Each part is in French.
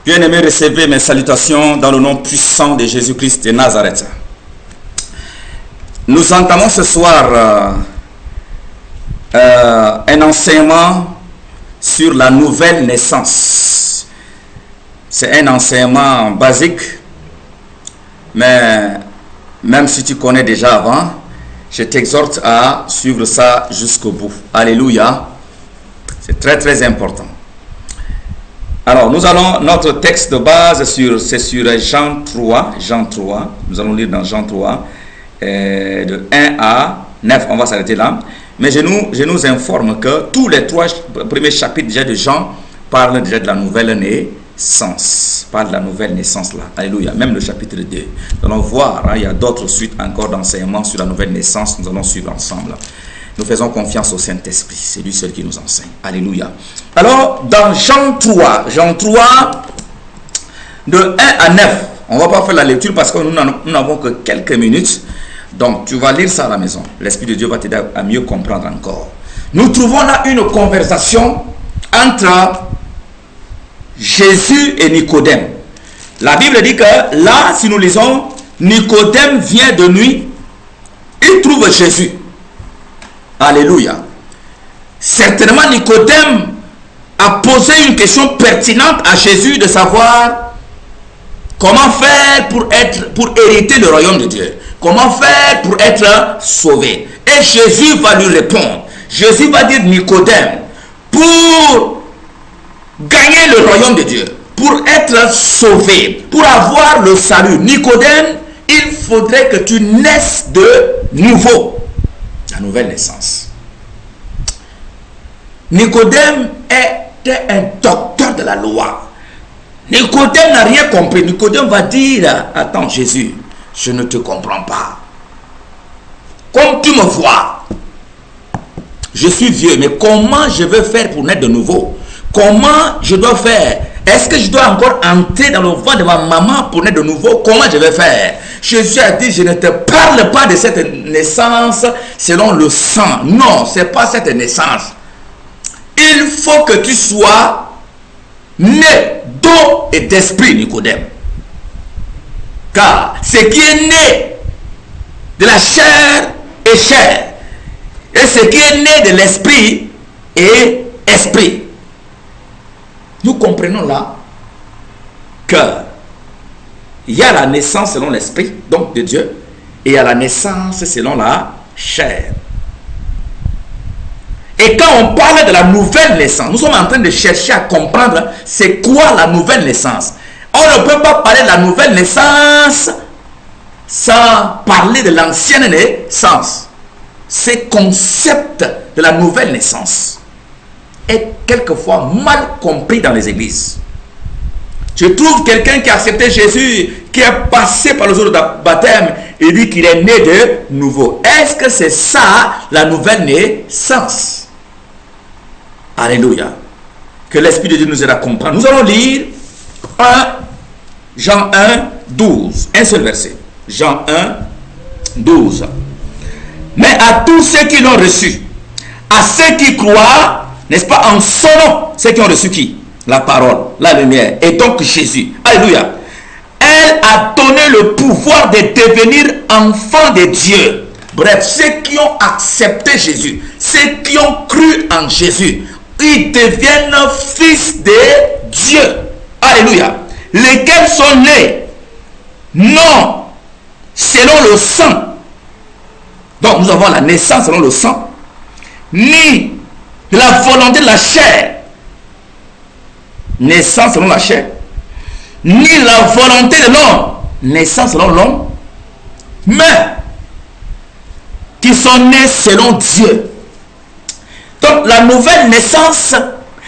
Bien-aimés, recevez mes salutations dans le nom puissant de Jésus-Christ de Nazareth. Nous entamons ce soir un enseignement sur la nouvelle naissance. C'est un enseignement basique, mais même si tu connais déjà avant, je t'exhorte à suivre ça jusqu'au bout. Alléluia. C'est très très important. Alors, nous allons, notre texte de base, c'est sur Jean 3. Nous allons lire dans Jean 3, de 1 à 9. On va s'arrêter là. Mais je nous informe que tous les 3 premiers chapitres déjà de Jean parlent déjà de la nouvelle naissance. Parlent de la nouvelle naissance là. Alléluia. Même le chapitre 2. Nous allons voir, il y a d'autres suites encore d'enseignements sur la nouvelle naissance. Nous allons suivre ensemble. Nous faisons confiance au Saint-Esprit. C'est lui seul qui nous enseigne. Alléluia. Alors, dans Jean 3, de 1 à 9, on ne va pas faire la lecture parce que nous n'avons que quelques minutes. Donc, tu vas lire ça à la maison. L'Esprit de Dieu va t'aider à mieux comprendre encore. Nous trouvons là une conversation entre Jésus et Nicodème. La Bible dit que là, si nous lisons, Nicodème vient de nuit. Il trouve Jésus. Alléluia. Certainement, Nicodème a posé une question pertinente à Jésus de savoir comment faire pour hériter le royaume de Dieu. Comment faire pour être sauvé. Et Jésus va lui répondre. Jésus va dire, Nicodème, pour gagner le royaume de Dieu, pour être sauvé, pour avoir le salut, Nicodème, il faudrait que tu naisses de nouveau. La nouvelle naissance. Nicodème était un docteur de la loi. Nicodème n'a rien compris. Nicodème va dire, attends Jésus, je ne te comprends pas. Comme tu me vois, je suis vieux, mais comment je veux faire pour naître de nouveau? Comment je dois faire? Est-ce que je dois encore entrer dans le ventre de ma maman pour naître de nouveau? Comment je vais faire? Jésus a dit, je ne te parle pas de cette naissance selon le sang. Non, ce n'est pas cette naissance. Il faut que tu sois né d'eau et d'esprit, Nicodème. Car ce qui est né de la chair est chair. Et ce qui est né de l'esprit est esprit. Nous comprenons là que il y a la naissance selon l'esprit, donc de Dieu, et il y a la naissance selon la chair. Et quand on parle de la nouvelle naissance, nous sommes en train de chercher à comprendre c'est quoi la nouvelle naissance. On ne peut pas parler de la nouvelle naissance sans parler de l'ancienne naissance. Ce concept de la nouvelle naissance est quelquefois mal compris dans les églises. Je trouve quelqu'un qui a accepté Jésus, qui est passé par le jour de baptême et dit qu'il est né de nouveau. Est-ce que c'est ça la nouvelle naissance? Alléluia. Que l'Esprit de Dieu nous aide à comprendre. Nous allons lire Jean 1, 12. Un seul verset. Jean 1, 12. Mais à tous ceux qui l'ont reçu, à ceux qui croient, n'est-ce pas, en son nom, ceux qui ont reçu qui? La parole, la lumière, et donc Jésus. Alléluia. Elle a donné le pouvoir de devenir enfants de Dieu. Bref, ceux qui ont accepté Jésus, ceux qui ont cru en Jésus, ils deviennent fils de Dieu. Alléluia. Lesquels sont nés, non selon le sang. Donc nous avons la naissance selon le sang, ni de la volonté de la chair, naissance selon la chair, ni la volonté de l'homme, naissance selon l'homme, mais qui sont nés selon Dieu. Donc la nouvelle naissance,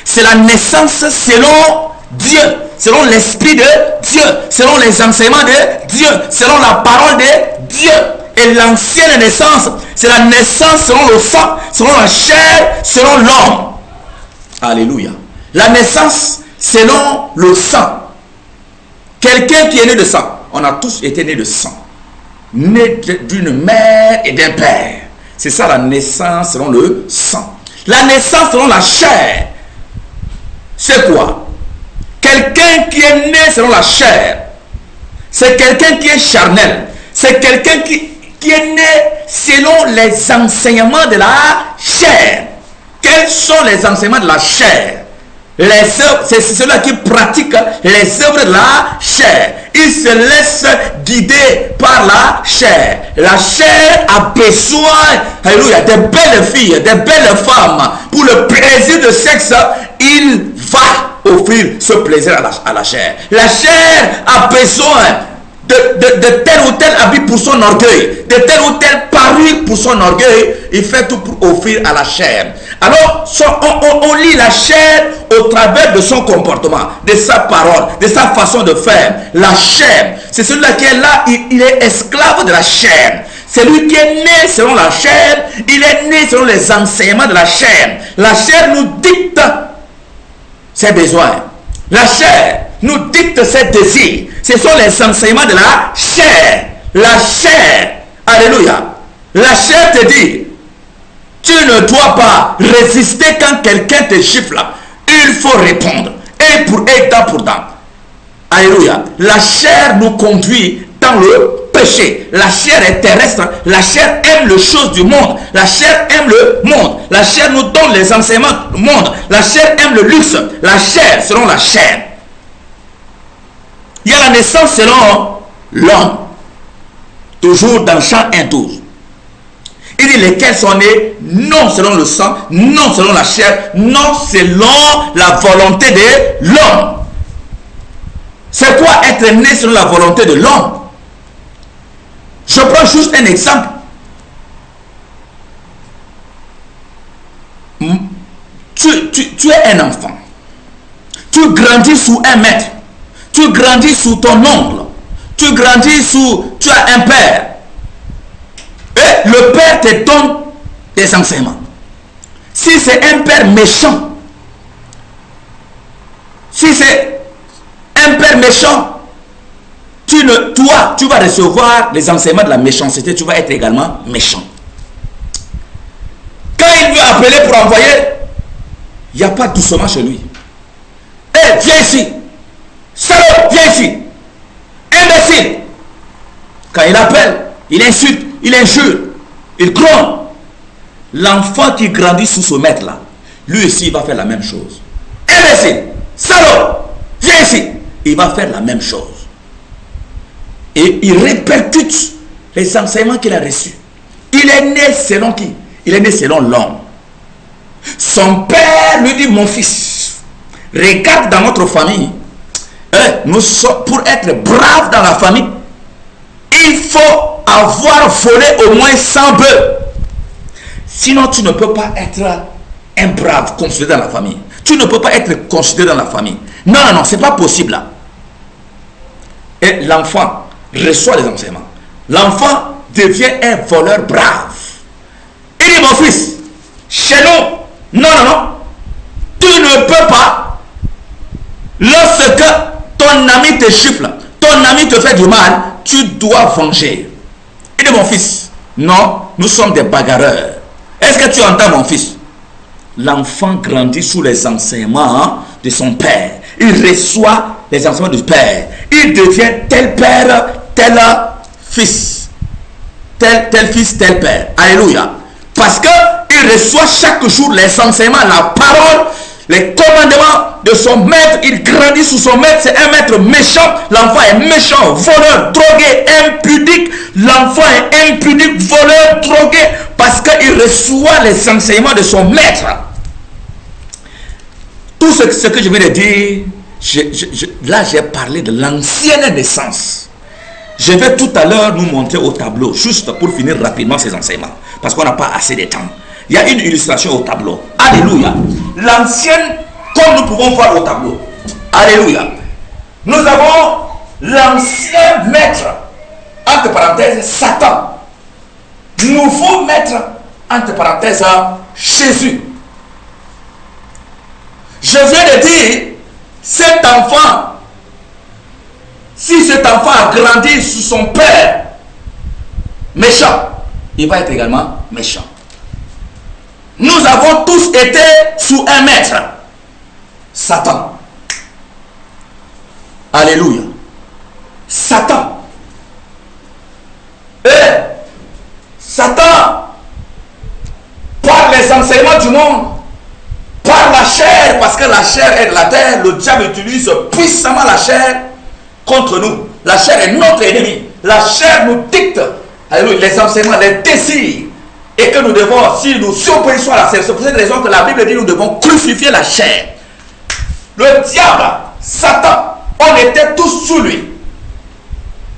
c'est la naissance selon Dieu, selon l'Esprit de Dieu, selon les enseignements de Dieu, selon la parole de Dieu. Et l'ancienne naissance, c'est la naissance selon le sang, selon la chair, selon l'homme. Alléluia. La naissance selon le sang. Quelqu'un qui est né de sang, on a tous été nés de sang. Né d'une mère et d'un père. C'est ça la naissance selon le sang. La naissance selon la chair, c'est quoi? quelqu'un qui est né selon la chair. C'est quelqu'un qui est charnel. C'est quelqu'un qui est né selon les enseignements de la chair. Quels sont les enseignements de la chair? C'est ceux-là qui pratiquent les œuvres de la chair. Ils se laissent guider par la chair. La chair a besoin, alléluia, de belles filles, de belles femmes. Pour le plaisir de sexe, il va offrir ce plaisir à la chair. La chair a besoin de tel ou tel habit pour son orgueil, de tel ou tel parure pour son orgueil. Il fait tout pour offrir à la chair. Alors, on lit la chair au travers de son comportement, de sa parole, de sa façon de faire. La chair, c'est celui-là qui est là, il est esclave de la chair. C'est lui qui est né selon la chair, il est né selon les enseignements de la chair. La chair nous dicte ses besoins. La chair nous dicte ses désirs. Ce sont les enseignements de la chair. La chair, alléluia. La chair te dit, tu ne dois pas résister quand quelqu'un te gifle. Il faut répondre. Et pour dent pour dent. Alléluia. La chair nous conduit dans le péché. La chair est terrestre. La chair aime les choses du monde. La chair aime le monde. La chair nous donne les enseignements du monde. La chair aime le luxe. La chair selon la chair. Il y a la naissance selon l'homme. Toujours dans Jean 1:12. Il dit lesquels sont nés non selon le sang, non selon la chair, non selon la volonté de l'homme. C'est quoi être né selon la volonté de l'homme? Je prends juste un exemple. Tu es un enfant. Tu grandis sous un maître. Tu grandis sous ton oncle. Tu grandis sous... Tu as un père. Et le père te donne des enseignements. Si c'est un père méchant, si c'est un père méchant, toi, tu vas recevoir les enseignements de la méchanceté, tu vas être également méchant. Quand il veut appeler pour envoyer, il n'y a pas doucement chez lui. Hé, viens ici. Salaud, viens ici. Imbécile. Quand il appelle, il insulte, il injure, il gronde. L'enfant qui grandit sous ce maître-là, lui aussi, il va faire la même chose. Imbécile, salaud, viens ici. Il va faire la même chose. Et il répercute les enseignements qu'il a reçus. Il est né selon qui? Il est né selon l'homme. Son père lui dit, mon fils, regarde dans notre famille, nous sommes, pour être braves dans la famille, il faut avoir volé au moins 100 bœufs. Sinon, tu ne peux pas être un brave considéré dans la famille. Tu ne peux pas être considéré dans la famille. Non, non, non, c'est pas possible là. Et l'enfant reçoit les enseignements. L'enfant devient un voleur brave. Il dit, mon fils, chez nous, non, non, non, tu ne peux pas, lorsque ton ami te gifle, ton ami te fait du mal, tu dois venger. Il dit, mon fils, non, nous sommes des bagarreurs. Est-ce que tu entends, mon fils? L'enfant grandit sous les enseignements de son père. Il reçoit les enseignements du père. Il devient tel père, tel fils. Tel fils, tel père. Alléluia. Parce qu'il reçoit chaque jour les enseignements, la parole, les commandements de son maître. Il grandit sous son maître. C'est un maître méchant. L'enfant est méchant, voleur, drogué, impudique. L'enfant est impudique, voleur, drogué, parce qu'il reçoit les enseignements de son maître. Tout ce que je viens de dire, là j'ai parlé de l'ancienne naissance. Je vais tout à l'heure nous montrer au tableau, juste pour finir rapidement ces enseignements, parce qu'on n'a pas assez de temps. Il y a une illustration au tableau. Alléluia. L'ancienne, comme nous pouvons voir au tableau. Alléluia. Nous avons l'ancien maître, entre parenthèses, Satan. Nouveau maître, entre parenthèses, Jésus. Je viens de dire, cet enfant, si cet enfant a grandi sous son père méchant, il va être également méchant. Nous avons tous été sous un maître, Satan. Alléluia. Satan. Satan, par les enseignements du monde, par la chair, parce que la chair est de la terre, le diable utilise puissamment la chair contre nous. La chair est notre ennemi. La chair nous dicte, alléluia, les enseignements, les désirs. Et que nous devons, si nous obéissons à la chair, c'est pour cette raison que la Bible dit que nous devons crucifier la chair. Le diable, Satan, on était tous sous lui.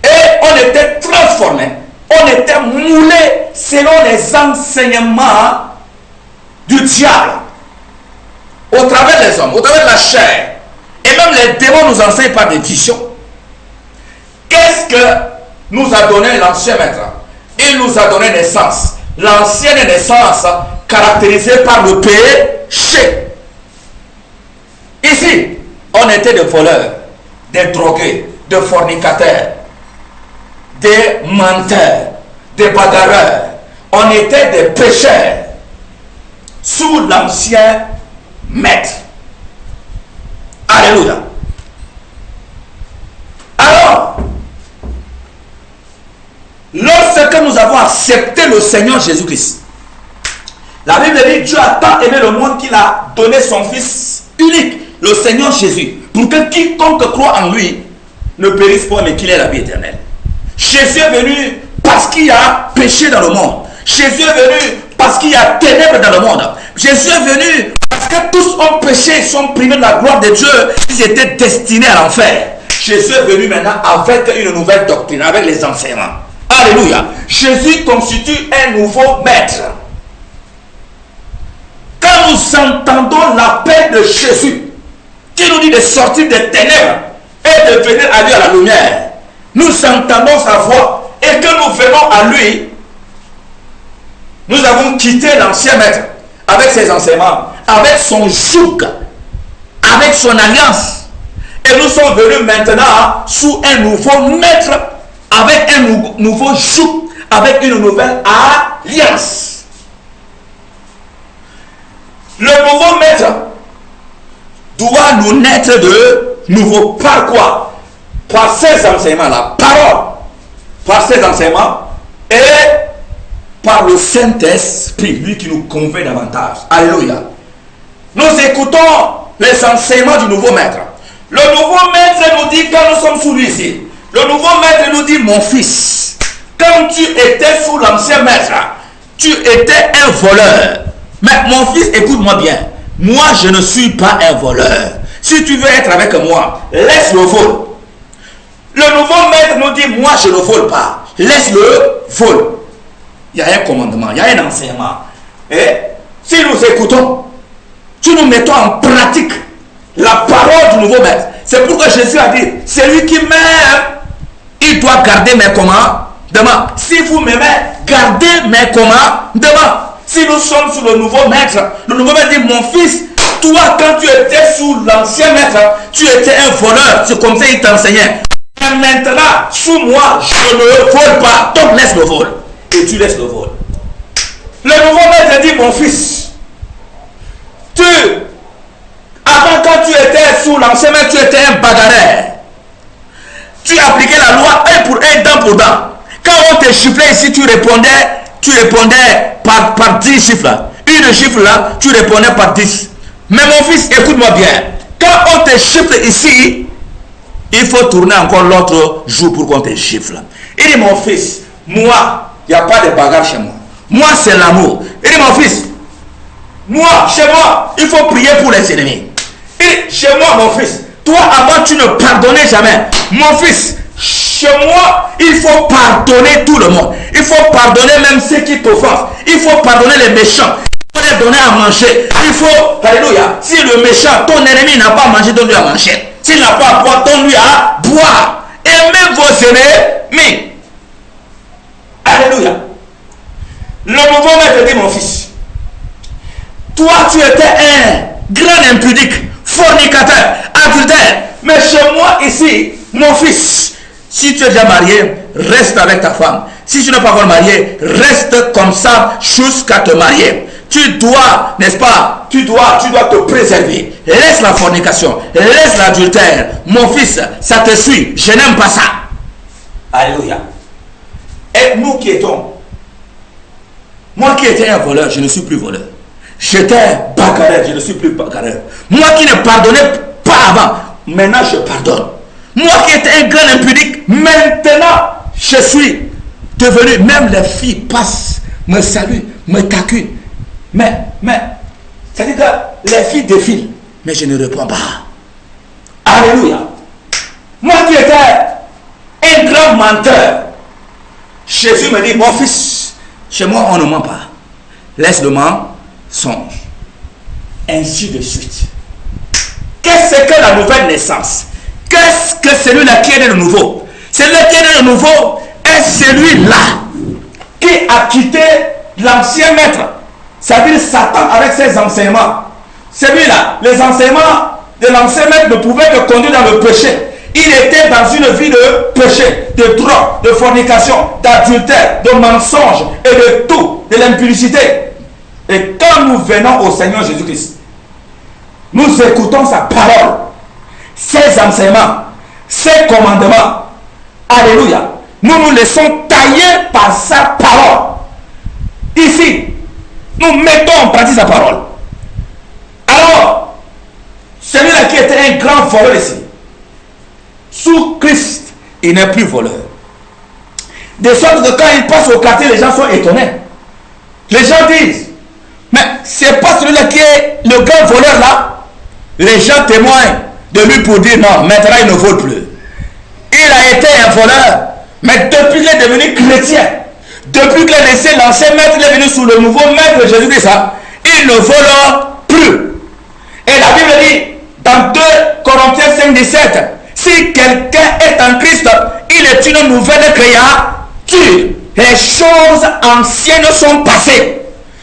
Et on était transformés. On était moulés selon les enseignements du diable. Au travers des hommes, au travers de la chair. Et même les démons nous enseignent par des visions. Qu'est-ce que nous a donné l'ancien maître? Il nous a donné naissance. L'ancienne naissance caractérisée par le péché. Ici, on était des voleurs, des drogués, des fornicateurs, des menteurs, des bagarreurs. On était des pécheurs sous l'ancien maître. Alléluia. Alors, lorsque nous avons accepté le Seigneur Jésus-Christ, la Bible dit Dieu a tant aimé le monde qu'il a donné son Fils unique, le Seigneur Jésus, pour que quiconque croit en lui ne périsse pas, mais qu'il ait la vie éternelle. Jésus est venu parce qu'il y a péché dans le monde. Jésus est venu parce qu'il y a ténèbres dans le monde. Jésus est venu parce que tous ont péché, ils sont privés de la gloire de Dieu, ils étaient destinés à l'enfer. Jésus est venu maintenant avec une nouvelle doctrine, avec les enseignements. Alléluia. Jésus constitue un nouveau maître. Quand nous entendons l'appel de Jésus, qui nous dit de sortir des ténèbres et de venir à lui à la lumière, nous entendons sa voix et que nous venons à lui, nous avons quitté l'ancien maître avec ses enseignements, avec son joug, avec son alliance. Et nous sommes venus maintenant sous un nouveau maître, avec un nouveau joug, avec une nouvelle alliance. Le nouveau maître doit nous naître de nouveau. Par quoi? Par ces enseignements, la parole, par ces enseignements et par le Saint-Esprit, lui qui nous convainc davantage. Alléluia. Nous écoutons les enseignements du nouveau maître. Le nouveau maître nous dit, quand nous sommes sous lui ici, le nouveau maître nous dit, mon fils, quand tu étais sous l'ancien maître, tu étais un voleur. Mais mon fils, écoute-moi bien. Moi, je ne suis pas un voleur. Si tu veux être avec moi, laisse le vol. Le nouveau maître nous dit, moi, je ne vole pas. Laisse le vol. Il y a un commandement, il y a un enseignement. Et si nous écoutons, si nous mettons en pratique la parole du nouveau maître, c'est pourquoi Jésus a dit, celui qui m'aime, il doit garder mes commandements. Si vous m'aimez, gardez mes commandements. Si nous sommes sous le nouveau maître dit, mon fils, toi, quand tu étais sous l'ancien maître, tu étais un voleur. C'est comme ça qu'il t'enseignait. Et maintenant, sous moi, je ne vole pas. Donc laisse le vol. Et tu laisses le vol. Le nouveau maître dit, mon fils, avant quand tu étais sous l'ancien maître, tu étais un bagarreur. Tu appliquais la loi un pour un, dent pour dent. Quand on te chifflait ici, tu répondais par 10 chiffres là. Une chiffre là, tu répondais par 10. Mais mon fils, écoute-moi bien. Quand on te chiffre ici, il faut tourner encore l'autre jour pour qu'on te chiffre. Il dit, mon fils, moi, il n'y a pas de bagarre chez moi. Moi, c'est l'amour. Il dit, mon fils, moi, chez moi, il faut prier pour les ennemis. Et chez moi, mon fils, toi, avant, tu ne pardonnais jamais. Mon fils, chez moi, il faut pardonner tout le monde. Il faut pardonner même ceux qui t'offensent. Il faut pardonner les méchants. Il faut les donner à manger. Il faut, alléluia, si le méchant, ton ennemi n'a pas mangé, donne-lui à manger. S'il n'a pas à boire, donne-lui à boire. Aimez vos ennemis. Alléluia. Le nouveau maître dit, mon fils, toi, tu étais un grand impudique, fornicateur, adultère. Mais chez moi, ici, mon fils, si tu es déjà marié, reste avec ta femme. Si tu n'es pas encore marié, reste comme ça jusqu'à te marier. tu dois, n'est-ce pas, tu dois te préserver. Laisse la fornication, laisse l'adultère. Mon fils, ça te suit, je n'aime pas ça. Alléluia. Et nous qui étions, moi qui étais un voleur, je ne suis plus voleur. J'étais bagarreur, je ne suis plus bagarreur. Moi qui ne pardonnais pas avant, maintenant je pardonne. Moi qui étais un grand impudique, maintenant je suis devenu, même les filles passent, me saluent, me taquinent. Mais, c'est-à-dire que les filles défilent, mais je ne réponds pas. Alléluia. Moi qui étais un grand menteur, Jésus me dit, mon fils, chez moi on ne ment pas. Laisse le mensonge. Ainsi de suite. Qu'est-ce que la nouvelle naissance? Qu'est-ce que celui-là qui est né de nouveau? Celui-là qui est né de nouveau est celui-là qui a quitté l'ancien maître. Ça veut dire Satan avec ses enseignements. Celui-là, les enseignements de l'ancien maître ne pouvaient te conduire dans le péché. Il était dans une vie de péché, de drogue, de fornication, d'adultère, de mensonge et de tout, de l'impudicité. Et quand nous venons au Seigneur Jésus-Christ, nous écoutons sa parole, ses enseignements, ses commandements. Alléluia. Nous nous laissons tailler par sa parole. Ici, nous mettons en pratique sa parole. Alors, celui-là qui était un grand voleur ici, sous Christ, il n'est plus voleur. De sorte que quand il passe au quartier, les gens sont étonnés. Les gens disent, mais c'est pas celui-là qui est le grand voleur là. Les gens témoignent de lui pour dire non, maintenant il ne vole plus. Il a été un voleur, mais depuis qu'il est devenu chrétien, depuis qu'il a laissé l'ancien maître, il est venu sous le nouveau maître Jésus-Christ, il ne vole plus. Et la Bible dit, dans 2 Corinthiens 5, 17, si quelqu'un est en Christ, il est une nouvelle créature. Les choses anciennes sont passées.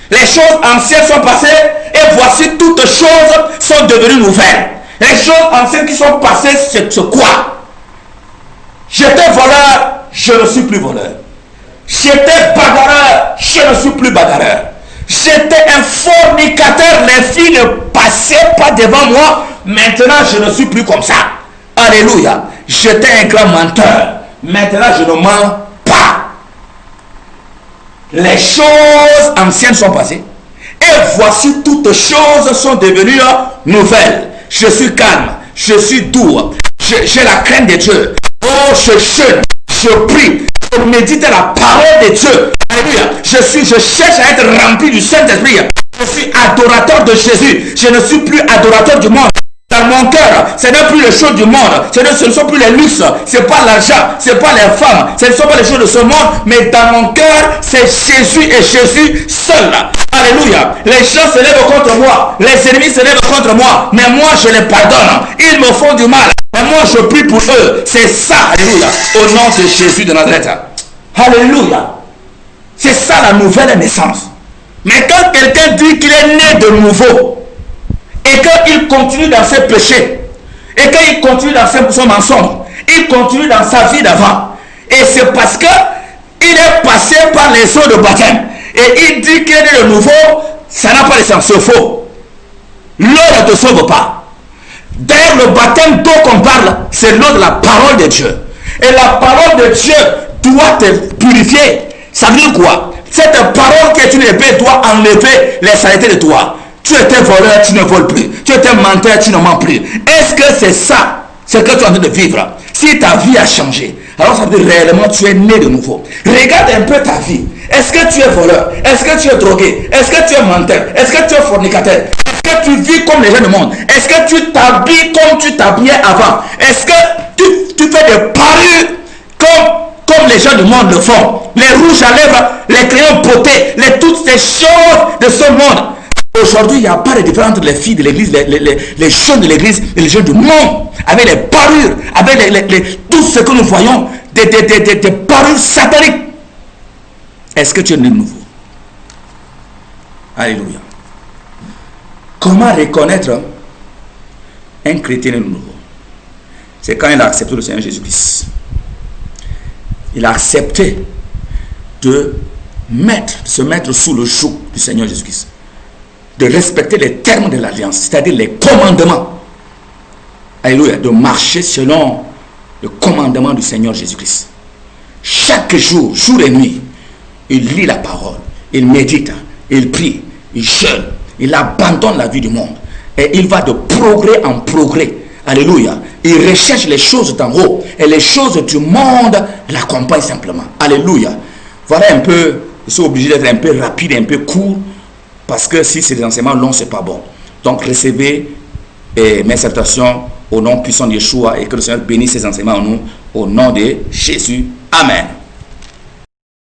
Les choses anciennes sont passées et voici toutes choses sont devenues nouvelles. Les choses anciennes qui sont passées, c'est quoi? J'étais voleur, je ne suis plus voleur. J'étais bagarreur, je ne suis plus bagarreur. J'étais un fornicateur, les filles ne passaient pas devant moi. Maintenant, je ne suis plus comme ça. Alléluia. J'étais un grand menteur. Maintenant, je ne mens pas. Les choses anciennes sont passées. Et voici toutes choses sont devenues nouvelles. Je suis calme. Je suis doux. J'ai la crainte de Dieu. Oh, je jeûne. Je prie. Je médite la parole de Dieu. Alléluia. Je cherche à être rempli du Saint-Esprit. Je suis adorateur de Jésus. Je ne suis plus adorateur du monde. Dans mon cœur, ce n'est plus les choses du monde, ce ne sont plus les luxes, ce n'est pas l'argent, ce n'est pas les femmes, ce ne sont pas les choses de ce monde, mais dans mon cœur, c'est Jésus et Jésus seul. Alléluia. Les gens se lèvent contre moi, les ennemis se lèvent contre moi, mais moi je les pardonne. Ils me font du mal, mais moi je prie pour eux. C'est ça, alléluia, au nom de Jésus de Nazareth. Alléluia. C'est ça la nouvelle naissance. Mais quand quelqu'un dit qu'il est né de nouveau, et qu'il continue dans ses péchés, et qu'il continue dans son mensonge, il continue dans sa vie d'avant, et c'est parce que il est passé par les eaux de baptême, et il dit qu'il est né de nouveau, ça n'a pas de sens, c'est faux. L'eau ne te sauve pas. D'ailleurs, le baptême dont on parle, c'est l'eau de la parole de Dieu, et la parole de Dieu doit te purifier. Ça veut dire quoi? Cette parole qui est une épée doit enlever les saletés de toi. Tu étais voleur, tu ne voles plus. Tu étais menteur, tu ne mens plus. Est-ce que c'est ça, ce que tu es en train de vivre? Si ta vie a changé, alors ça veut dire réellement tu es né de nouveau. Regarde un peu ta vie. Est-ce que tu es voleur? Est-ce que tu es drogué? Est-ce que tu es menteur? Est-ce que tu es fornicateur? Est-ce que tu vis comme les gens du monde? Est-ce que tu t'habilles comme tu t'habillais avant? Est-ce que tu fais des parures comme les gens du monde le font? Les rouges à lèvres, les crayons potés, toutes ces choses de ce monde. Aujourd'hui, il n'y a pas de différence entre les filles de l'église, les jeunes de l'église et les jeunes du monde, avec les parures, avec tout ce que nous voyons, des parures sataniques. Est-ce que tu es né de nouveau? Alléluia. Comment reconnaître un chrétien né de nouveau? C'est quand il a accepté le Seigneur Jésus-Christ. Il a accepté de se mettre sous le joug du Seigneur Jésus-Christ. de respecter les termes de l'alliance, c'est-à-dire les commandements. Alléluia, de marcher selon le commandement du Seigneur Jésus-Christ. Chaque jour, jour et nuit, il lit la parole, il médite, il prie, il jeûne, il abandonne la vie du monde et il va de progrès en progrès. Alléluia. Il recherche les choses d'en haut et les choses du monde l'accompagnent simplement. Alléluia. Voilà un peu, je suis obligé d'être un peu rapide, un peu court, parce que si c'est des enseignements longs, c'est pas bon. Donc recevez mes salutations au nom puissant de Yeshua et que le Seigneur bénisse ces enseignements en nous, au nom de Jésus. Amen.